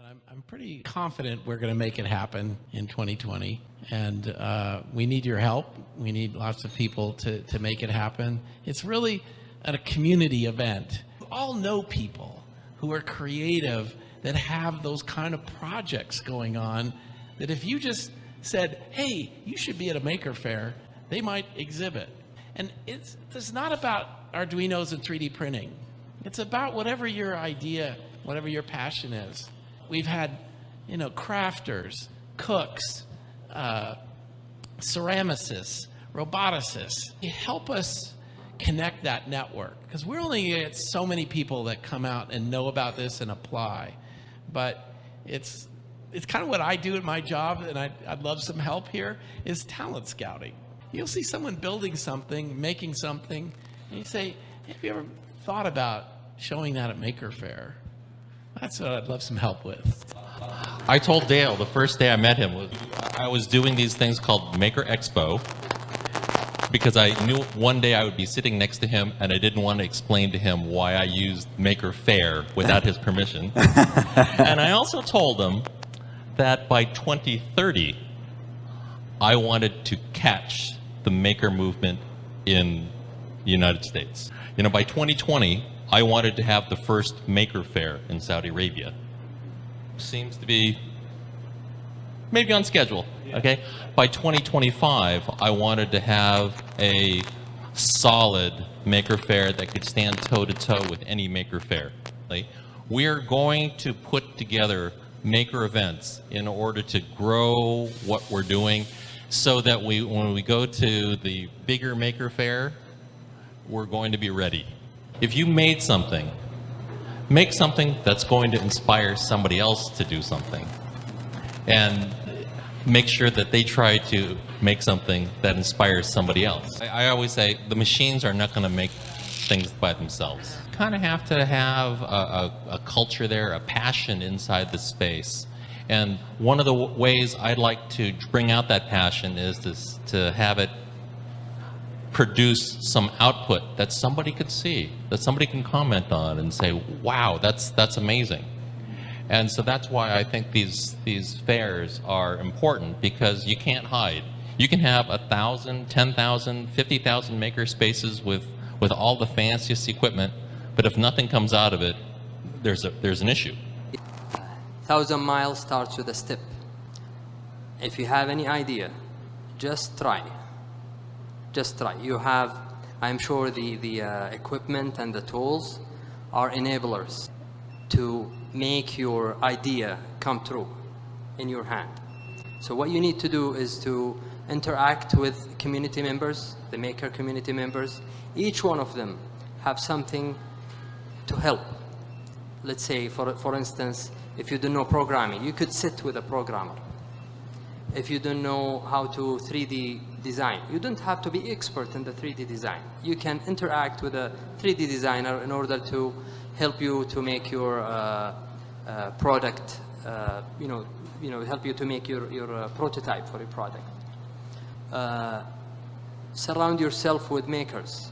I'm pretty confident we're going to make it happen in 2020, and we need your help. We need lots of people to make it happen. It's really a community event. We all know people who are creative that have those kind of projects going on that if you just said, hey, you should be at a Maker Faire, they might exhibit. And it's not about Arduinos and 3D printing. It's about whatever your idea, whatever your passion is. We've had, crafters, cooks, ceramicists, roboticists. You help us connect that network, because we're only going to get so many people that come out and know about this and apply. But it's kind of what I do at my job, and I'd love some help here, is talent scouting. You'll see someone building something, making something, and you say, have you ever thought about showing that at Maker Faire? That's what I'd love some help with. I told Dale the first day I met him, I was doing these things called Maker Expo, because I knew one day I would be sitting next to him and I didn't want to explain to him why I used Maker Faire without his permission. And I also told him that by 2030, I wanted to catch the maker movement in the United States. By 2020, I wanted to have the first Maker Faire in Saudi Arabia. Seems to be maybe on schedule, okay? By 2025, I wanted to have a solid Maker Faire that could stand toe-to-toe with any Maker Faire. We're going to put together maker events in order to grow what we're doing so that when we go to the bigger Maker Faire, we're going to be ready. If you made something, make something that's going to inspire somebody else to do something. And make sure that they try to make something that inspires somebody else. I always say the machines are not going to make things by themselves. You kind of have to have a culture there, a passion inside the space. And one of the ways I'd like to bring out that passion is to have it produce some output that somebody could see, that somebody can comment on and say, wow, that's amazing. And so that's why I think these fairs are important, because you can't hide. You can have 1,000, 10,000, 50,000 maker spaces with all the fanciest equipment, but if nothing comes out of it, there's an issue. 1,000 miles starts with a step. If you have any idea, just try. Just try. You have, I'm sure the equipment and the tools are enablers to make your idea come true in your hand. So what you need to do is to interact with community members, the maker community members. Each one of them have something to help. Let's say, for instance, if you don't know programming, you could sit with a programmer. If you don't know how to 3D design, you don't have to be expert in the 3D design. You can interact with a 3D designer in order to help you to make your product, help you to make your prototype for your product. Surround yourself with makers.